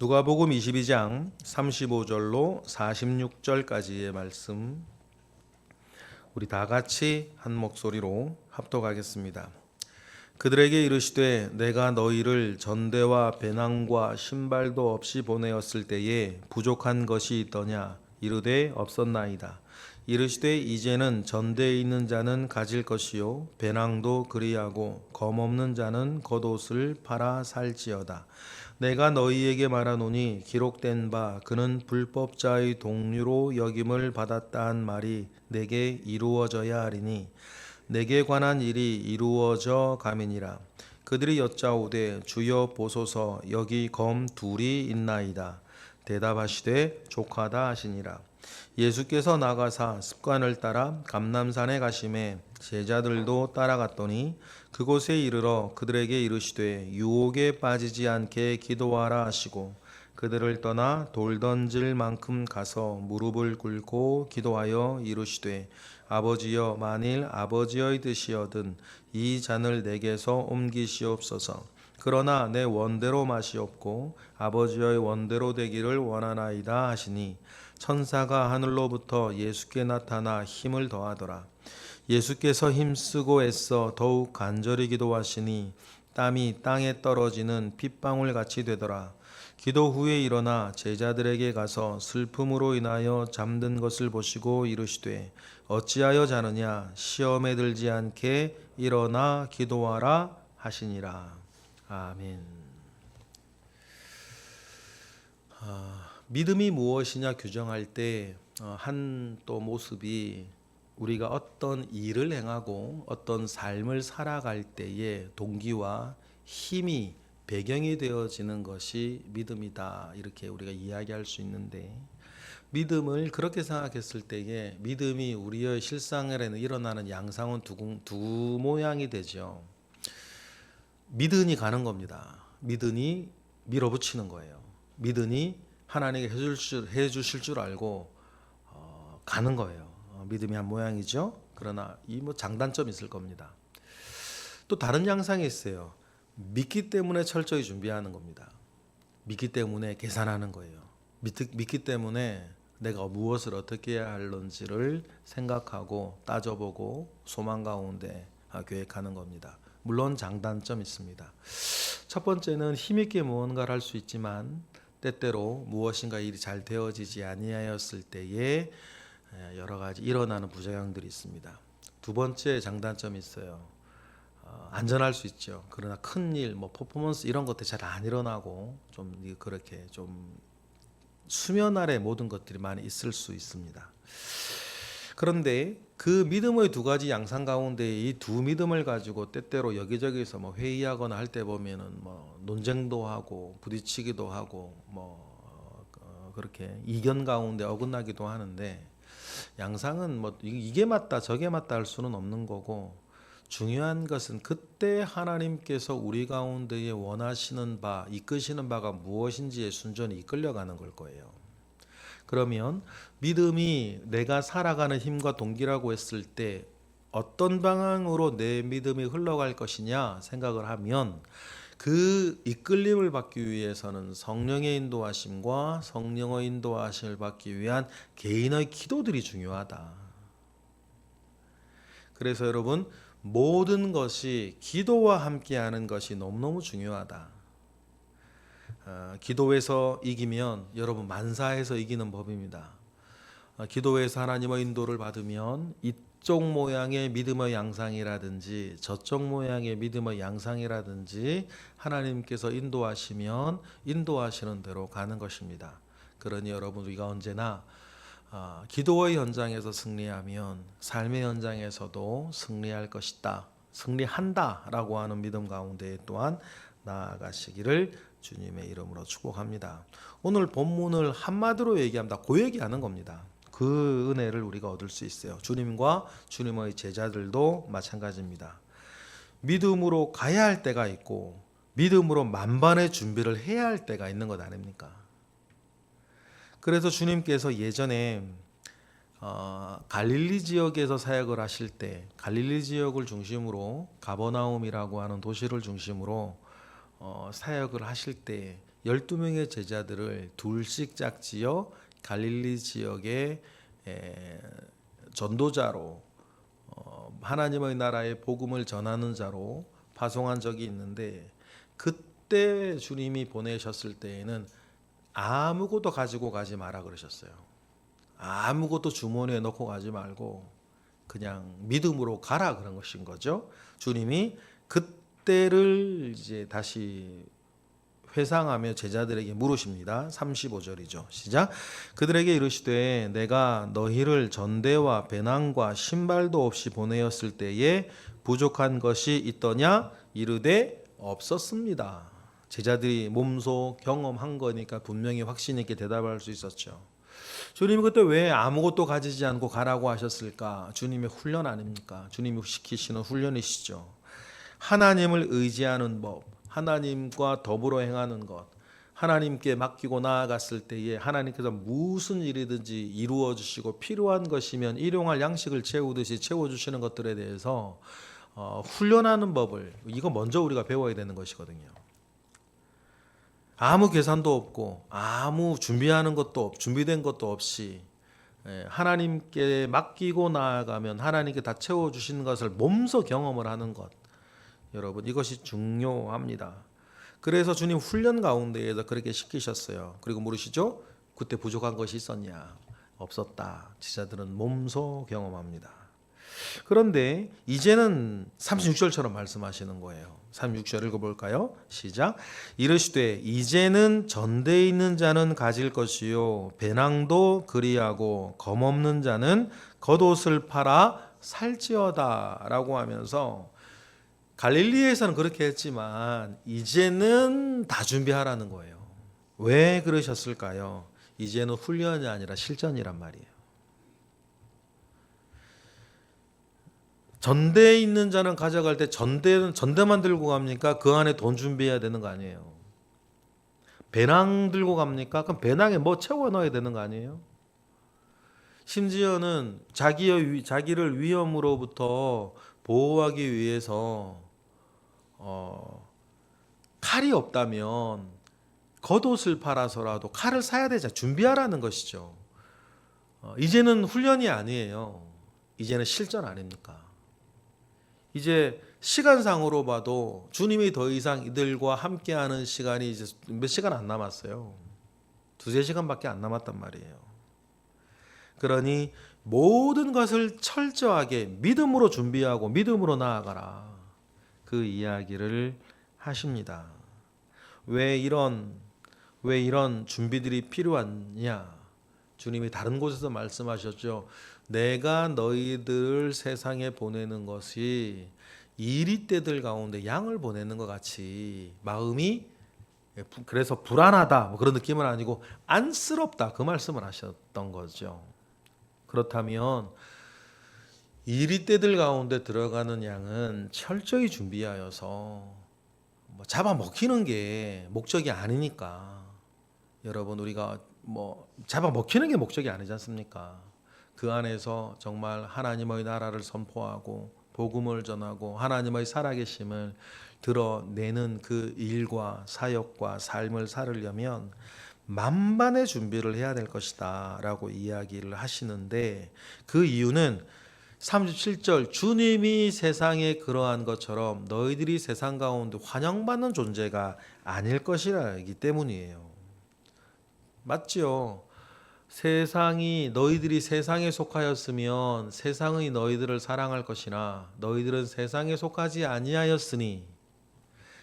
누가복음 22장 35절로 46절까지의 말씀 우리 다 같이 한 목소리로 합독하겠습니다. 그들에게 이르시되 내가 너희를 전대와 배낭과 신발도 없이 보내었을 때에 부족한 것이 있더냐 이르되 없었나이다. 이르시되 이제는 전대에 있는 자는 가질 것이요 배낭도 그리하고 검 없는 자는 겉옷을 팔아 살지어다. 내가 너희에게 말하노니 기록된 바 그는 불법자의 동류로 여김을 받았다 한 말이 내게 이루어져야 하리니 내게 관한 일이 이루어져 가민이라. 그들이 여짜오되 주여 보소서 여기 검 둘이 있나이다. 대답하시되 족하다 하시니라. 예수께서 나가사 습관을 따라 감람산에 가심에 제자들도 따라갔더니 그곳에 이르러 그들에게 이르시되 유혹에 빠지지 않게 기도하라 하시고 그들을 떠나 돌 던질 만큼 가서 무릎을 꿇고 기도하여 이르시되 아버지여 만일 아버지의 뜻이여든 이 잔을 내게서 옮기시옵소서. 그러나 내 원대로 마시옵고 아버지의 원대로 되기를 원하나이다 하시니 천사가 하늘로부터 예수께 나타나 힘을 더하더라. 예수께서 힘쓰고 애써 더욱 간절히 기도하시니 땀이 땅에 떨어지는 핏방울 같이 되더라. 기도 후에 일어나 제자들에게 가서 슬픔으로 인하여 잠든 것을 보시고 이르시되 어찌하여 자느냐 시험에 들지 않게 일어나 기도하라 하시니라. 아멘. 믿음이 무엇이냐 규정할 때 한 또 모습이 우리가 어떤 일을 행하고 어떤 삶을 살아갈 때의 동기와 힘이 배경이 되어지는 것이 믿음이다. 이렇게 우리가 이야기할 수 있는데 믿음을 그렇게 생각했을 때에 믿음이 우리의 실상에는 일어나는 양상은 두 모양이 되죠. 믿으니 가는 겁니다. 믿으니 밀어붙이는 거예요. 믿으니 하나님이 해주실 줄 알고 가는 거예요. 믿음이 한 모양이죠. 그러나 이 장단점이 있을 겁니다. 또 다른 양상이 있어요. 믿기 때문에 철저히 준비하는 겁니다. 믿기 때문에 계산하는 거예요. 믿기 때문에 내가 무엇을 어떻게 해야 할런지를 생각하고 따져보고 소망 가운데 계획하는 겁니다. 물론 장단점이 있습니다. 첫 번째는 힘있게 무언가를 할 수 있지만 때때로 무엇인가 일이 잘 되어지지 아니하였을 때에 여러 가지 일어나는 부작용들이 있습니다. 두 번째 장단점이 있어요. 안전할 수 있죠. 그러나 큰 일, 퍼포먼스 이런 것들이 잘 안 일어나고 좀 그렇게 좀 수면 아래 모든 것들이 많이 있을 수 있습니다. 그런데 그 믿음의 두 가지 양상 가운데 이 두 믿음을 가지고 때때로 여기저기서 회의하거나 할 때 보면은 논쟁도 하고 부딪히기도 하고 그렇게 이견 가운데 어긋나기도 하는데 양상은 이게 맞다 저게 맞다 할 수는 없는 거고 중요한 것은 그때 하나님께서 우리 가운데에 원하시는 바 이끄시는 바가 무엇인지에 순전히 이끌려가는 걸 거예요. 그러면 믿음이 내가 살아가는 힘과 동기라고 했을 때 어떤 방향으로 내 믿음이 흘러갈 것이냐 생각을 하면 그 이끌림을 받기 위해서는 성령의 인도하심과 성령의 인도하심을 받기 위한 개인의 기도들이 중요하다. 그래서 여러분 모든 것이 기도와 함께하는 것이 너무너무 중요하다. 기도에서 이기면 여러분 만사에서 이기는 법입니다. 기도에서 하나님의 인도를 받으면 이쪽 모양의 믿음의 양상이라든지 저쪽 모양의 믿음의 양상이라든지 하나님께서 인도하시면 인도하시는 대로 가는 것입니다. 그러니 여러분 우리가 언제나 기도의 현장에서 승리하면 삶의 현장에서도 승리할 것이다. 승리한다라고 하는 믿음 가운데 또한 나아가시기를 주님의 이름으로 축복합니다. 오늘 본문을 한마디로 얘기합니다. 고얘기하는 겁니다. 그 은혜를 우리가 얻을 수 있어요. 주님과 주님의 제자들도 마찬가지입니다. 믿음으로 가야 할 때가 있고 믿음으로 만반의 준비를 해야 할 때가 있는 것 아닙니까? 그래서 주님께서 예전에 갈릴리 지역에서 사역을 하실 때 갈릴리 지역을 중심으로 가버나움이라고 하는 도시를 중심으로 사역을 하실 때 12명의 제자들을 둘씩 짝지어 갈릴리 지역의 전도자로 하나님의 나라의 복음을 전하는 자로 파송한 적이 있는데, 그때 주님이 보내셨을 때에는 아무것도 가지고 가지 마라 그러셨어요. 아무것도 주머니에 넣고 가지 말고 그냥 믿음으로 가라 그런 것인 거죠. 주님이 그때를 이제 다시 회상하며 제자들에게 물으십니다. 35절이죠. 시작. 그들에게 이르시되 내가 너희를 전대와 배낭과 신발도 없이 보내었을 때에 부족한 것이 있더냐? 이르되 없었습니다. 제자들이 몸소 경험한 거니까 분명히 확신 있게 대답할 수 있었죠. 주님이 그때 왜 아무것도 가지지 않고 가라고 하셨을까? 주님의 훈련 아닙니까? 주님이 시키시는 훈련이시죠. 하나님을 의지하는 법, 하나님과 더불어 행하는 것, 하나님께 맡기고 나아갔을 때에 하나님께서 무슨 일이든지 이루어 주시고 필요한 것이면 일용할 양식을 채우듯이 채워주시는 것들에 대해서 훈련하는 법을, 이거 먼저 우리가 배워야 되는 것이거든요. 아무 계산도 없고 아무 준비하는 것도 준비된 것도 없이 하나님께 맡기고 나아가면 하나님께 다 채워주시는 것을 몸소 경험을 하는 것, 여러분 이것이 중요합니다. 그래서 주님 훈련 가운데에서 그렇게 시키셨어요. 그리고 물으시죠. 그때 부족한 것이 있었냐? 없었다. 제자들은 몸소 경험합니다. 그런데 이제는 36절처럼 말씀하시는 거예요. 36절 읽어볼까요? 시작. 이르시되 이제는 전대에 있는 자는 가질 것이요 배낭도 그리하고 검없는 자는 겉옷을 팔아 살지어다 라고 하면서, 갈릴리에서는 그렇게 했지만 이제는 다 준비하라는 거예요. 왜 그러셨을까요? 이제는 훈련이 아니라 실전이란 말이에요. 전대에 있는 자는 가져갈 때 전대만 들고 갑니까? 그 안에 돈 준비해야 되는 거 아니에요. 배낭 들고 갑니까? 그럼 배낭에 뭐 채워 넣어야 되는 거 아니에요? 심지어는 자기를 위험으로부터 보호하기 위해서 칼이 없다면 겉옷을 팔아서라도 칼을 사야 되자 준비하라는 것이죠. 이제는 훈련이 아니에요. 이제는 실전 아닙니까? 이제 시간상으로 봐도 주님이 더 이상 이들과 함께하는 시간이 이제 몇 시간 안 남았어요. 2-3시간밖에 안 남았단 말이에요. 그러니 모든 것을 철저하게 믿음으로 준비하고 믿음으로 나아가라, 그 이야기를 하십니다. 왜 이런 준비들이 필요하냐? 주님이 다른 곳에서 말씀하셨죠. 내가 너희들을 세상에 보내는 것이 이리떼들 가운데 양을 보내는 것 같이 마음이 그래서 불안하다 뭐 그런 느낌은 아니고 안쓰럽다, 그 말씀을 하셨던 거죠. 그렇다면 이리떼들 가운데 들어가는 양은 철저히 준비하여서 잡아먹히는 게 목적이 아니니까, 여러분 우리가 잡아먹히는 게 목적이 아니지 않습니까? 그 안에서 정말 하나님의 나라를 선포하고 복음을 전하고 하나님의 살아계심을 드러내는 그 일과 사역과 삶을 살으려면 만반의 준비를 해야 될 것이다 라고 이야기를 하시는데, 그 이유는 37절 주님이 세상에 그러한 것처럼 너희들이 세상 가운데 환영받는 존재가 아닐 것이라기 때문이에요. 맞죠? 너희들이 세상에 속하였으면 세상의 너희들을 사랑할 것이나 너희들은 세상에 속하지 아니하였으니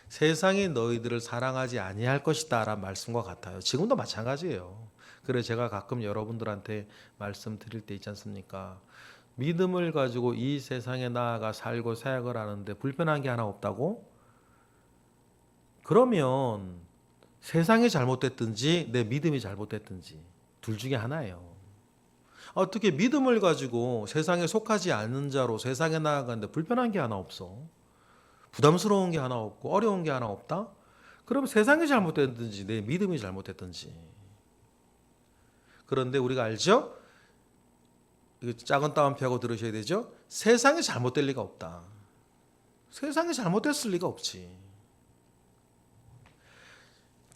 세상이 너희들을 사랑하지 아니할 것이다 라는 말씀과 같아요. 지금도 마찬가지예요. 그래서 제가 가끔 여러분들한테 말씀드릴 때 있지 않습니까? 믿음을 가지고 이 세상에 나아가 살고 사역을 하는데 불편한 게 하나 없다고? 그러면 세상이 잘못됐든지 내 믿음이 잘못됐든지 둘 중에 하나예요. 어떻게 믿음을 가지고 세상에 속하지 않는 자로 세상에 나아가는데 불편한 게 하나 없어? 부담스러운 게 하나 없고 어려운 게 하나 없다? 그럼 세상이 잘못됐든지 내 믿음이 잘못됐든지. 그런데 우리가 알죠? 작은 따옴표하고 들으셔야 되죠? 세상이 잘못될 리가 없다. 세상이 잘못됐을 리가 없지.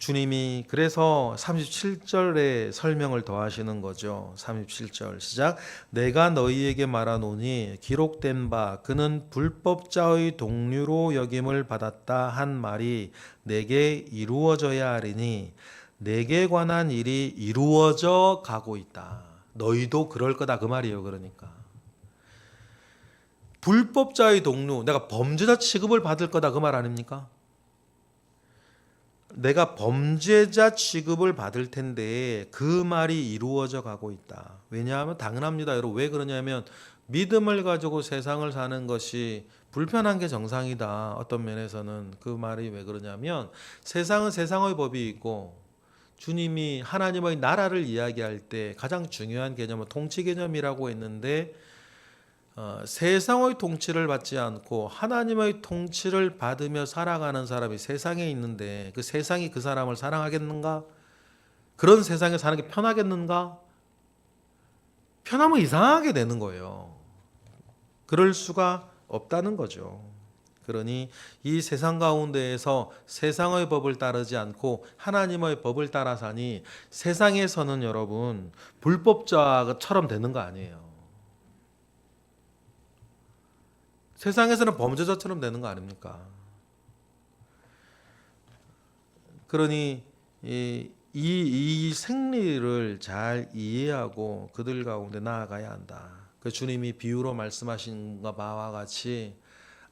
주님이 그래서 37절에 설명을 더하시는 거죠. 37절 시작. 내가 너희에게 말하노니 기록된 바 그는 불법자의 동류로 여김을 받았다 한 말이 내게 이루어져야 하리니 내게 관한 일이 이루어져 가고 있다. 너희도 그럴 거다 그 말이에요. 그러니까 불법자의 동류, 내가 범죄자 취급을 받을 거다 그 말 아닙니까? 내가 범죄자 취급을 받을 텐데 그 말이 이루어져 가고 있다. 왜냐하면 당연합니다. 여러분 왜 그러냐면 믿음을 가지고 세상을 사는 것이 불편한 게 정상이다. 어떤 면에서는 그 말이 왜 그러냐면 세상은 세상의 법이 있고 주님이 하나님의 나라를 이야기할 때 가장 중요한 개념은 통치 개념이라고 했는데 세상의 통치를 받지 않고 하나님의 통치를 받으며 살아가는 사람이 세상에 있는데 그 세상이 그 사람을 사랑하겠는가? 그런 세상에 사는 게 편하겠는가? 편하면 이상하게 되는 거예요. 그럴 수가 없다는 거죠. 그러니 이 세상 가운데에서 세상의 법을 따르지 않고 하나님의 법을 따라 사니 세상에서는 여러분 불법자처럼 되는 거 아니에요. 세상에서는 범죄자처럼 되는 거 아닙니까? 그러니 이 생리를 잘 이해하고 그들 가운데 나아가야 한다. 그 주님이 비유로 말씀하신 바와 같이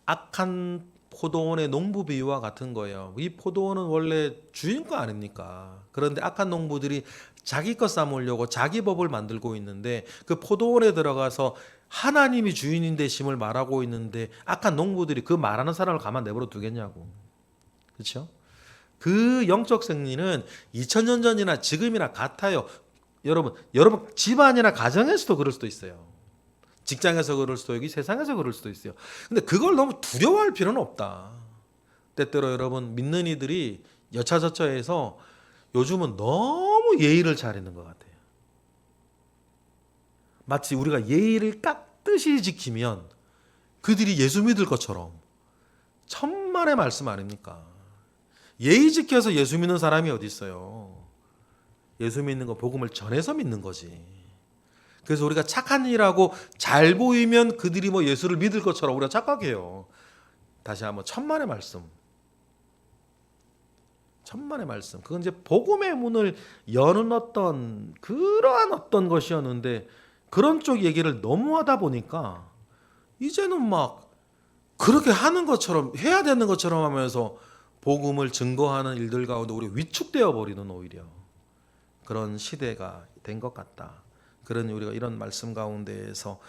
악한 포도원의 농부 비유와 같은 거예요. 이 포도원은 원래 주인 거 아닙니까? 그런데 악한 농부들이 자기 것 삼으려고 자기 법을 만들고 있는데 그 포도원에 들어가서 하나님이 주인인 되심을 말하고 있는데 악한 농부들이 그 말하는 사람을 가만 내버려 두겠냐고. 그렇죠? 그 영적 생리는 2000년 전이나 지금이나 같아요. 여러분 집안이나 가정에서도 그럴 수도 있어요. 직장에서 그럴 수도 있고 세상에서 그럴 수도 있어요. 근데 그걸 너무 두려워할 필요는 없다. 때때로 여러분 믿는 이들이 여차저차해서 요즘은 너무 예의를 차리는 것 같아요. 마치 우리가 예의를 깍듯이 지키면 그들이 예수 믿을 것처럼 천만의 말씀 아닙니까? 예의 지켜서 예수 믿는 사람이 어디 있어요? 예수 믿는 거 복음을 전해서 믿는 거지. 그래서 우리가 착한 일하고 잘 보이면 그들이 뭐 예수를 믿을 것처럼 우리가 착각해요. 다시 한번 천만의 말씀. 천만의 말씀. 그건 이제 복음의 문을 여는 그러한 어떤 것이었는데 그런 쪽 얘기를 너무 하다 보니까 이제는 막 그렇게 하는 것처럼 해야 되는 것처럼 하면서 복음을 증거하는 일들 가운데 우리 위축되어 버리는 오히려 그런 시대가 된 것 같다. 그러니 우리가 이런 말씀 가운데에서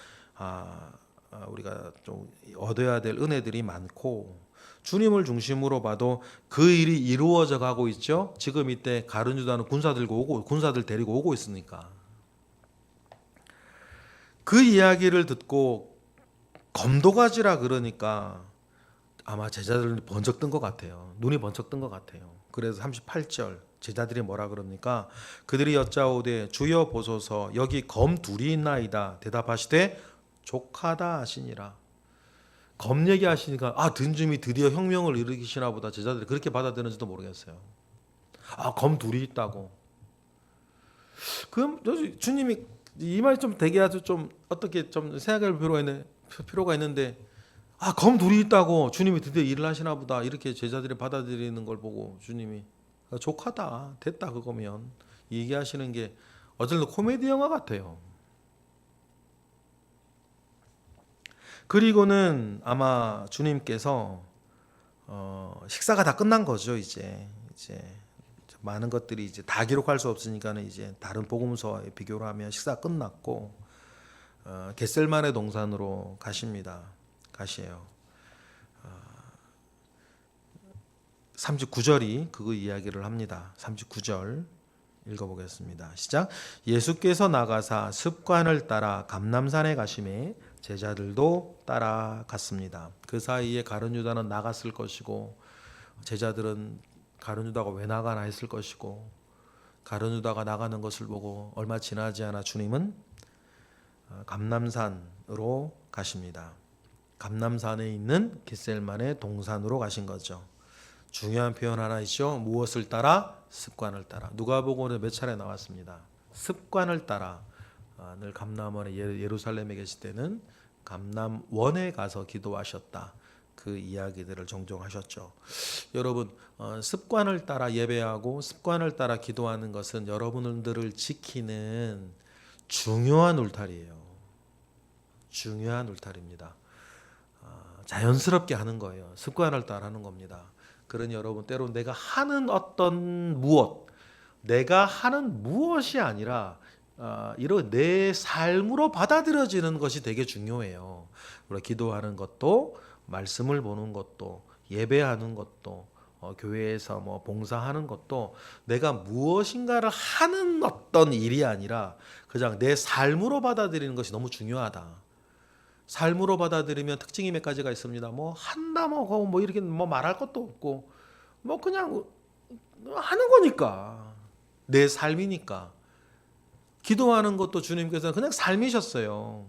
우리가 좀 얻어야 될 은혜들이 많고 주님을 중심으로 봐도 그 일이 이루어져 가고 있죠. 지금 이때 가룟 유다는 군사들 데리고 오고 있으니까 그 이야기를 듣고 검도가지라 그러니까 아마 제자들은 번쩍 뜬 것 같아요. 눈이 번쩍 뜬 것 같아요. 그래서 38절 제자들이 뭐라 그럽니까? 그들이 여짜오되 주여 보소서 여기 검 둘이 있나이다. 대답하시되 족하다 하시니라. 검 얘기하시니까 든줌이 드디어 혁명을 일으키시나 보다. 제자들이 그렇게 받아들였는지도 모르겠어요. 검 둘이 있다고. 그럼 주님이 이 말이 좀 되게 아주 좀 어떻게 좀 생각할 필요가 있는데 검 둘이 있다고 주님이 드디어 일을 하시나 보다. 이렇게 제자들이 받아들이는 걸 보고 주님이 족하다 됐다 그거면 얘기하시는 게 어쨌든 코미디 영화 같아요. 그리고는 아마 주님께서 식사가 다 끝난 거죠. 이제 많은 것들이 이제 다 기록할 수 없으니까는 이제 다른 복음서에 비교를 하면 식사 끝났고 겟셀만의 동산으로 가시에요. 39절이 그거 이야기를 합니다. 39절 읽어보겠습니다. 시작. 예수께서 나가사 습관을 따라 감람산에 가심에 제자들도 따라갔습니다. 그 사이에 가룟 유다는 나갔을 것이고 제자들은 가룟 유다가 왜 나가나 했을 것이고 가룟 유다가 나가는 것을 보고 얼마 지나지 않아 주님은 감람산으로 가십니다. 감람산에 있는 겟셀만의 동산으로 가신 거죠. 중요한 표현 하나 있죠. 무엇을 따라? 습관을 따라. 누가복음에 몇 차례 나왔습니다. 습관을 따라. 늘 감람원에 예루살렘에 계실 때는 감람원에 가서 기도하셨다. 그 이야기들을 종종 하셨죠. 여러분, 습관을 따라 예배하고 습관을 따라 기도하는 것은 여러분들을 지키는 중요한 울타리예요. 중요한 울타리입니다. 자연스럽게 하는 거예요. 습관을 따라 하는 겁니다. 그러니 여러분, 때로 내가 하는 어떤 내가 하는 무엇이 아니라 이런 내 삶으로 받아들여지는 것이 되게 중요해요. 우리가 기도하는 것도, 말씀을 보는 것도, 예배하는 것도, 교회에서 뭐 봉사하는 것도 내가 무엇인가를 하는 어떤 일이 아니라 그냥 내 삶으로 받아들이는 것이 너무 중요하다. 삶으로 받아들이면 특징이 몇 가지가 있습니다. 뭐 한다 뭐 이렇게 뭐 말할 것도 없고 뭐 그냥 하는 거니까, 내 삶이니까. 기도하는 것도 주님께서는 그냥 삶이셨어요.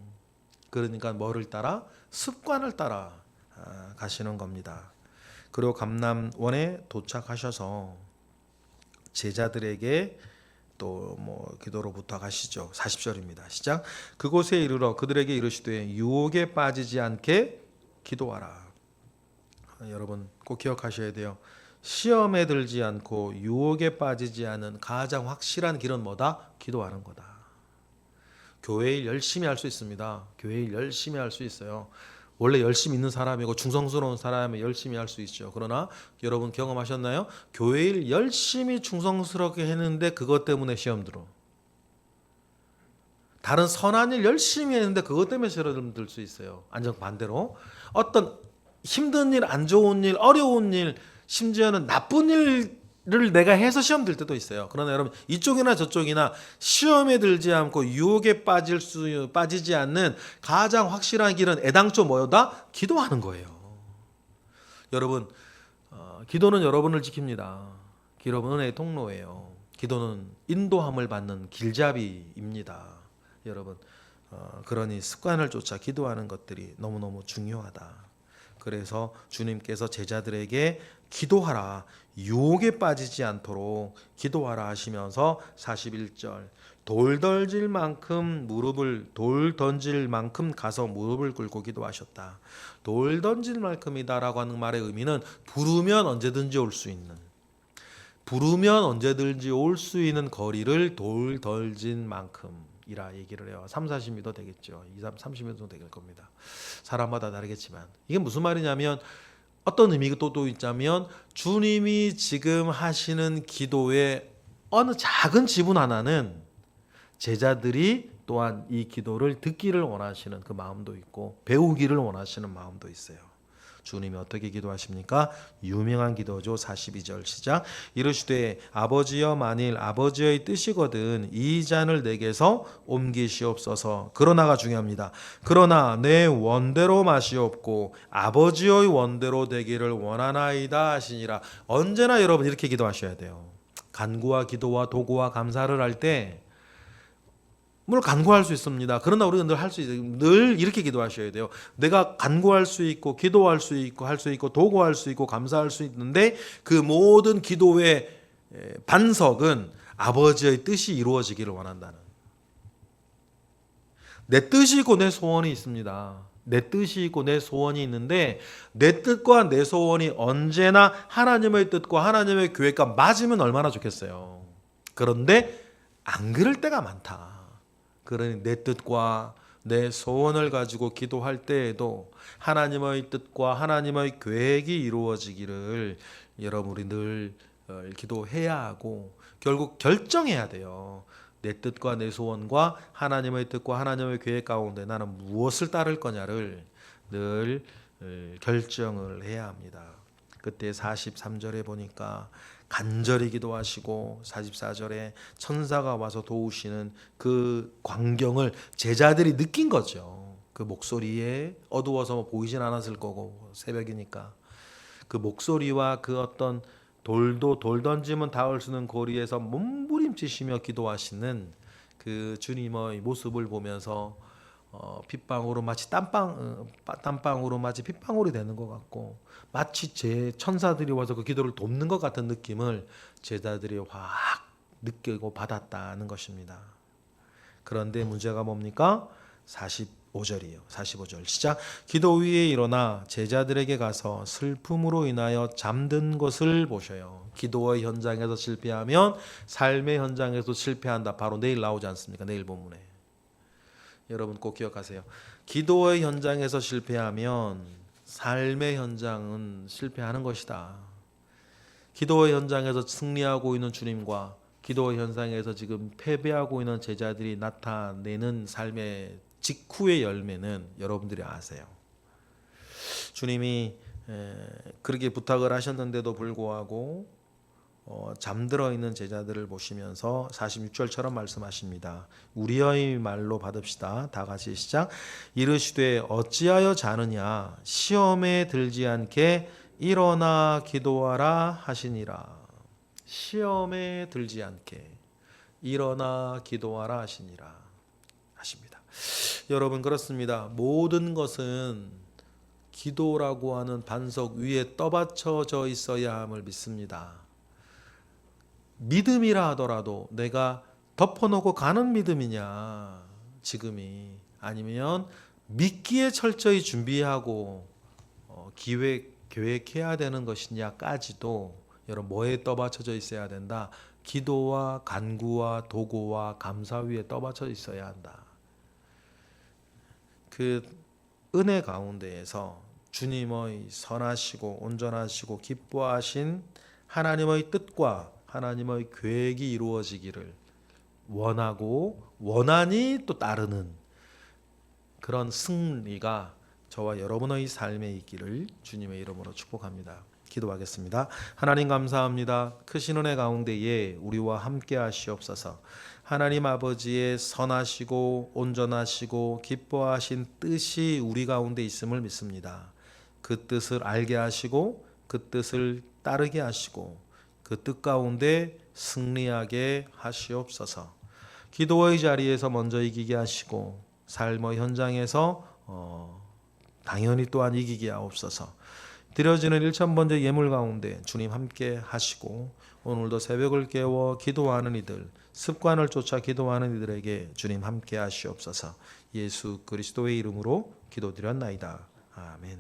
그러니까 뭐를 따라? 습관을 따라 가시는 겁니다. 그리고 감람원에 도착하셔서 제자들에게 또 뭐 기도로 부탁하시죠. 40절입니다. 시작. 그곳에 이르러 그들에게 이르시되 유혹에 빠지지 않게 기도하라. 여러분 꼭 기억하셔야 돼요. 시험에 들지 않고 유혹에 빠지지 않은 가장 확실한 길은 뭐다? 기도하는 거다. 교회 일 열심히 할 수 있습니다. 교회 일 열심히 할 수 있어요. 원래 열심히 있는 사람이고 충성스러운 사람이 열심히 할 수 있죠. 그러나 여러분 경험하셨나요? 교회 일 열심히 충성스럽게 했는데 그것 때문에 시험 들어. 다른 선한 일 열심히 했는데 그것 때문에 시험 들 수 있어요. 완전 반대로 어떤 힘든 일, 안 좋은 일, 어려운 일, 심지어는 나쁜 일을 내가 해서 시험 들 때도 있어요. 그러나 여러분 이쪽이나 저쪽이나 시험에 들지 않고 유혹에 빠지지 않는 가장 확실한 길은 애당초 뭐다? 기도하는 거예요. 여러분 기도는 여러분을 지킵니다. 기도는 은혜의 통로예요. 기도는 인도함을 받는 길잡이입니다. 여러분 그러니 습관을 쫓아 기도하는 것들이 너무너무 중요하다. 그래서 주님께서 제자들에게 기도하라, 유혹에 빠지지 않도록 기도하라 하시면서 41절 돌 던질 만큼 가서 무릎을 꿇고 기도하셨다. 돌 던질 만큼이다라고 하는 말의 의미는 부르면 언제든지 올 수 있는, 거리를 돌 던진 만큼이라 얘기를 해요. 3, 40m 되겠죠. 2, 3, 30m 정도 될 겁니다. 사람마다 다르겠지만 이게 무슨 말이냐면 어떤 의미가 또 있자면 주님이 지금 하시는 기도의 어느 작은 지분 하나는 제자들이 또한 이 기도를 듣기를 원하시는 그 마음도 있고 배우기를 원하시는 마음도 있어요. 주님이 어떻게 기도하십니까? 유명한 기도죠. 42절 시작. 이르시되 아버지여 만일 아버지의 뜻이거든 이 잔을 내게서 옮기시옵소서. 그러나가 중요합니다. 그러나 내 원대로 마시옵고 아버지의 원대로 되기를 원하나이다 하시니라. 언제나 여러분 이렇게 기도하셔야 돼요. 간구와 기도와 도구와 감사를 할 때 물론 간구할 수 있습니다. 그러나 우리가 늘 이렇게 기도하셔야 돼요. 내가 간구할 수 있고 기도할 수 있고 할 수 있고 도구할 수 있고 감사할 수 있는데 그 모든 기도의 반석은 아버지의 뜻이 이루어지기를 원한다는, 내 뜻이 있고 내 소원이 있습니다. 내 뜻이 있고 내 소원이 있는데 내 뜻과 내 소원이 언제나 하나님의 뜻과 하나님의 계획과 맞으면 얼마나 좋겠어요. 그런데 안 그럴 때가 많다. 그러니 내 뜻과 내 소원을 가지고 기도할 때에도 하나님의 뜻과 하나님의 계획이 이루어지기를 여러분이 늘 기도해야 하고 결국 결정해야 돼요. 내 뜻과 내 소원과 하나님의 뜻과 하나님의 계획 가운데 나는 무엇을 따를 거냐를 늘 결정을 해야 합니다. 그때 43절에 보니까 간절히 기도하시고 44절에 천사가 와서 도우시는 그 광경을 제자들이 느낀 거죠. 그 목소리에 어두워서 보이진 않았을 거고 새벽이니까 그 목소리와 그 어떤 돌 던지면 닿을 수 있는 거리에서 몸부림치시며 기도하시는 그 주님의 모습을 보면서 빗방울은 마치 땀방울은 마치 빗방울이 되는 것 같고, 마치 제 천사들이 와서 그 기도를 돕는 것 같은 느낌을 제자들이 확 느끼고 받았다는 것입니다. 그런데 문제가 뭡니까? 45절이에요. 45절 시작. 기도 위에 일어나 제자들에게 가서 슬픔으로 인하여 잠든 것을 보셔요. 기도의 현장에서 실패하면 삶의 현장에서 실패한다. 바로 내일 나오지 않습니까? 내일 본문에. 여러분 꼭 기억하세요. 기도의 현장에서 실패하면 삶의 현장은 실패하는 것이다. 기도의 현장에서 승리하고 있는 주님과 기도의 현장에서 지금 패배하고 있는 제자들이 나타내는 삶의 직후의 열매는 여러분들이 아세요. 주님이 그렇게 부탁을 하셨는데도 불구하고 잠들어 있는 제자들을 보시면서 46절처럼 말씀하십니다. 우리의 말로 받읍시다. 다 같이 시작. 이르시되 어찌하여 자느냐 시험에 들지 않게 일어나 기도하라 하시니라. 시험에 들지 않게 일어나 기도하라 하시니라 하십니다. 여러분 그렇습니다. 모든 것은 기도라고 하는 반석 위에 떠받쳐져 있어야 함을 믿습니다. 믿음이라 하더라도 내가 덮어놓고 가는 믿음이냐 지금이, 아니면 믿기에 철저히 준비하고 계획해야 되는 것이냐까지도 여러분 뭐에 떠받쳐져 있어야 된다? 기도와 간구와 도구와 감사 위에 떠받쳐 있어야 한다. 그 은혜 가운데에서 주님의 선하시고 온전하시고 기뻐하신 하나님의 뜻과 하나님의 계획이 이루어지기를 원하고 원하니 또 따르는 그런 승리가 저와 여러분의 삶에 있기를 주님의 이름으로 축복합니다. 기도하겠습니다. 하나님 감사합니다. 크신 은혜 가운데에 우리와 함께 하시옵소서. 하나님 아버지의 선하시고 온전하시고 기뻐하신 뜻이 우리 가운데 있음을 믿습니다. 그 뜻을 알게 하시고 그 뜻을 따르게 하시고 그 뜻 가운데 승리하게 하시옵소서. 기도의 자리에서 먼저 이기게 하시고 삶의 현장에서 당연히 또한 이기게 하옵소서. 드려지는 1000번째 예물 가운데 주님 함께 하시고 오늘도 새벽을 깨워 기도하는 이들, 습관을 쫓아 기도하는 이들에게 주님 함께 하시옵소서. 예수 그리스도의 이름으로 기도드렸나이다. 아멘.